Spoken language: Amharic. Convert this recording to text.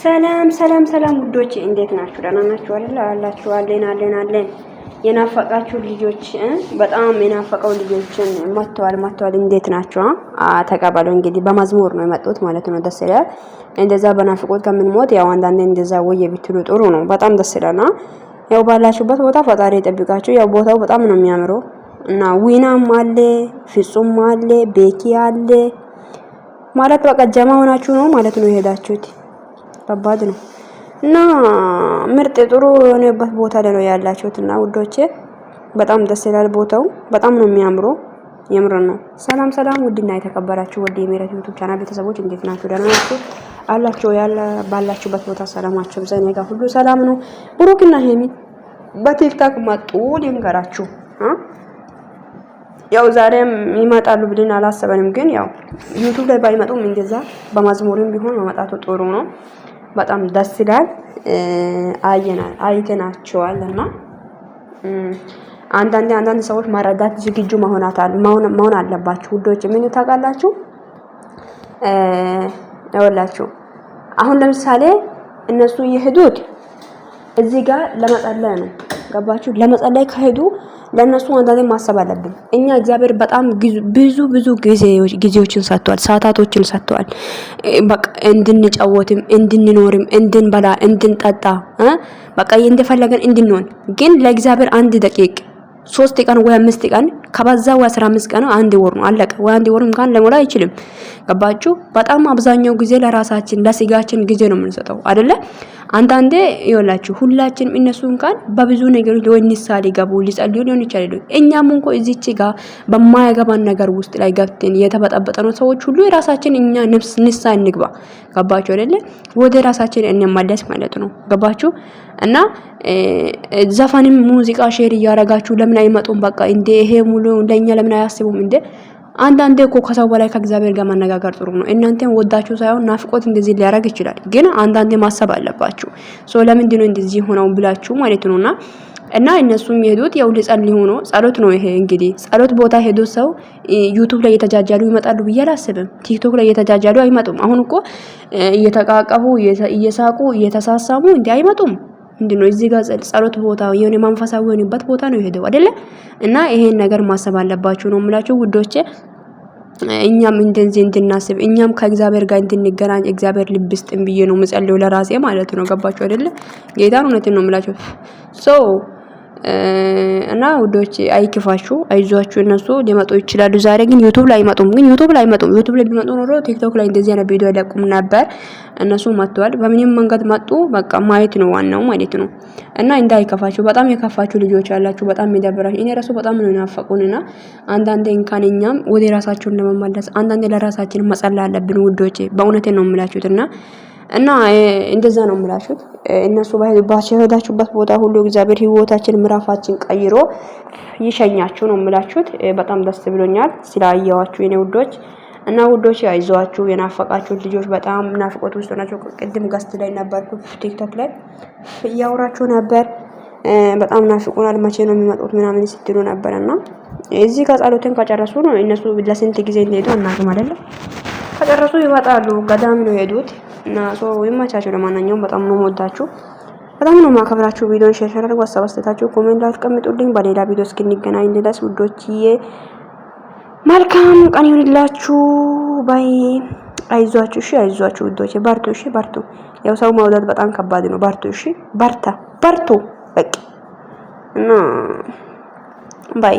ሰላም ሰላም ሰላም ውዶች እንዴት ናችሁ? ደህና ናችሁ አይደል? አላችሁ አለን የናፈቃችሁ ልጆች በጣም የናፈቀው ልጆችን መጥተዋል። እንዴት ናችሁ? ተቀበሉ። እንግዲህ በመዝሙር ነው የመጡት ማለት ነው። ደስ ይላል። እንደዛ በናፍቆት ከምንሞት ያው አንዳንዴ እንደዛ ወይ ብትሉ ጥሩ ነው። በጣም ደስ ይላልና ያው ባላችሁበት ቦታ ፈጣሪ ይጠብቃችሁ። ያው ቦታው በጣም ነው የሚያምረው እና ዊናም አለ፣ ፍጹም አለ፣ ቤኪ አለ ማለት በቃ ጀማ ሆናችሁ ነው ማለት ነው የሄዳችሁት። ከባድ ነው እና ምርጥ ጥሩ የሆነበት ቦታ ላይ ነው ያላችሁት እና ውዶቼ በጣም ደስ ይላል። ቦታው በጣም ነው የሚያምረው። የምር ነው። ሰላም ሰላም ውድና የተከበራችሁ ወደ የሜረት ዩቲዩብ ቻናል ቤተሰቦች እንዴት ናችሁ? ደህና ናችሁ? አላችሁ ያለ ባላችሁበት ቦታ ሰላማችሁ ብዛኔ ጋር ሁሉ ሰላም ነው። ብሩክና ሄሚ በቲክታክ መጡ ልንገራችሁ። ያው ዛሬም ይመጣሉ ብለን አላሰበንም፣ ግን ያው ዩቲዩብ ላይ ባይመጡም እንደዛ በመዝሙርም ቢሆን መምጣቱ ጥሩ ነው። በጣም ደስ ይላል። አይተናቸዋልና አንዳንድ ሰዎች ማረዳት ዝግጁ መሆን አለባችሁ ውዶች። ምን ታውቃላችሁ? ያወላችሁ አሁን ለምሳሌ እነሱ የሄዱት እዚህ ጋር ለመጸለይ ነው። ገባችሁ? ለመጸለይ ከሄዱ ለነሱ አንዳንዴ ማሰብ አለብን። እኛ እግዚአብሔር በጣም ብዙ ጊዜዎችን ሰጥቷል፣ ሰዓታቶችን ሰጥቷል። በቃ እንድንጫወትም እንድንኖርም እንድንበላ እንድንጠጣ በቃ እንደፈለገን እንድንሆን። ግን ለእግዚአብሔር አንድ ደቂቃ 3 ቀን ወይ 5 ቀን ከበዛ ወይ 15 ቀን አንድ ወር ነው አለቀ። ወይ አንድ ወር እንኳን ለሞላ አይችልም። ገባችሁ? በጣም አብዛኛው ጊዜ ለራሳችን ለስጋችን ጊዜ ነው የምንሰጠው አይደለ? አንዳንዴ ይወላችሁ ሁላችንም እነሱ እንኳን በብዙ ነገሮች ወይ ንስሐ ሊገቡ ሊጸልዩ ሊሆን ይችላል። እኛም እንኳን እዚች ጋር በማያገባን ነገር ውስጥ ላይ ገብተን የተበጠበጠነው ሰዎች ሁሉ የራሳችን እኛ ንስሐ እንግባ። ገባችሁ አይደለ? ወደ ራሳችን እንመለስ ማለት ነው። ገባችሁ? እና ዘፈንም ሙዚቃ ሼር እያረጋችሁ ለምን አይመጡም? በቃ እንደ ይሄ ሙሉ ለኛ ለምን አያስቡም እንደ አንዳንዴ እኮ ከሰው በላይ ከእግዚአብሔር ጋር መነጋገር ጥሩ ነው። እናንተም ወዳችሁ ሳይሆን ናፍቆት እንደዚህ ሊያረግ ይችላል፣ ግን አንዳንዴ ማሰብ አለባችሁ። ለምንድን ነው እንደዚህ ሆነው ብላችሁ ማለት ነውና እና እነሱም የሄዱት ያው ሊጸልዩ ነው። ጸሎት ነው ይሄ እንግዲህ ጸሎት ቦታ ሄዶ ሰው ዩቲዩብ ላይ እየተጃጃሉ ይመጣሉ ብዬ አላስብም። ቲክቶክ ላይ እየተጃጃሉ አይመጡም። አሁን እኮ እየተቃቀቡ እየሳቁ እየተሳሳሙ እንዴ አይመጡም። ምንድነው እዚህ ጋር ጸሎት ቦታ የሆነ መንፈሳዊ የሆነበት ቦታ ነው የሄደው አይደለ? እና ይሄን ነገር ማሰብ አለባችሁ ነው የምላችሁ ውዶቼ። እኛም እንደዚህ እንድናስብ እኛም ከእግዚአብሔር ጋር እንድንገናኝ እግዚአብሔር ልብ ይስጥን ብዬ ነው የምጸልየው ለራሴ ማለት ነው። ገባችሁ አይደለ? ጌታን እውነቴን ነው የምላችሁ። እና ውዶቼ አይክፋችሁ፣ አይዟችሁ። እነሱ ሊመጡ ይችላሉ። ዛሬ ግን ዩቲዩብ ላይ አይመጡም። ዩቲዩብ ላይ ቢመጡ ኖሮ ቲክቶክ ላይ እንደዚህ አይነት ቪዲዮ አይለቁም ነበር። እነሱ መጥተዋል። በምንም መንገድ መጡ። በቃ ማየት ነው ዋናው ማለት ነው። እና እንዳይከፋችሁ። በጣም የከፋችሁ ልጆች ያላችሁ፣ በጣም የሚደብራችሁ። እኔ ራሱ በጣም ነው ናፈቁንና አንዳንዴ እንኳን እኛም ወደ ራሳችን ለመመለስ አንዳንዴ ለራሳችን መጸለይ አለብን ውዶቼ። በእውነቴን ነው የምላችሁትና እና እንደዛ ነው የምላችሁት። እነሱ ባሄዳችሁበት ቦታ ሁሉ እግዚአብሔር ህይወታችን ምዕራፋችን ቀይሮ ይሸኛችሁ ነው የምላችሁት። በጣም ደስ ብሎኛል ስላየዋችሁ የኔ ውዶች። እና ውዶች አይዟችሁ፣ የናፈቃችሁ ልጆች በጣም ናፍቆት ውስጥ ናቸው። ቅድም ጋስት ላይ ነበርኩ ቲክቶክ ላይ እያወራችሁ ነበር። በጣም ናፍቁናል፣ መቼ ነው የሚመጡት ምናምን ስትሉ ነበርና እዚህ ከጸሎትን ከጨረሱ ነው እነሱ ለስንት ጊዜ እንደሄዱ አናውቅም አይደለም። ከጨረሱ ይወጣሉ። ገዳም ነው የሄዱት እና ይመቻችሁ። ለማንኛውም በጣም ነው የምወዳችሁ፣ በጣም ነው የማከብራችሁ። ቪዲዮን ሼር አድርጉ፣ ሀሳብ አስተያየታችሁ ኮሜንት ላይ አስቀምጡልኝ። በሌላ ቪዲዮ እስክንገናኝ ድረስ ውዶችዬ መልካም ቀን ይሁንላችሁ። ባይ። አይዟችሁ፣ እሺ፣ አይዟችሁ ውዶቼ፣ በርቱ፣ እሺ፣ በርቱ። ያው ሰው መውደድ በጣም ከባድ ነው። በርቱ፣ እሺ፣ በርቱ በቃ እና ባይ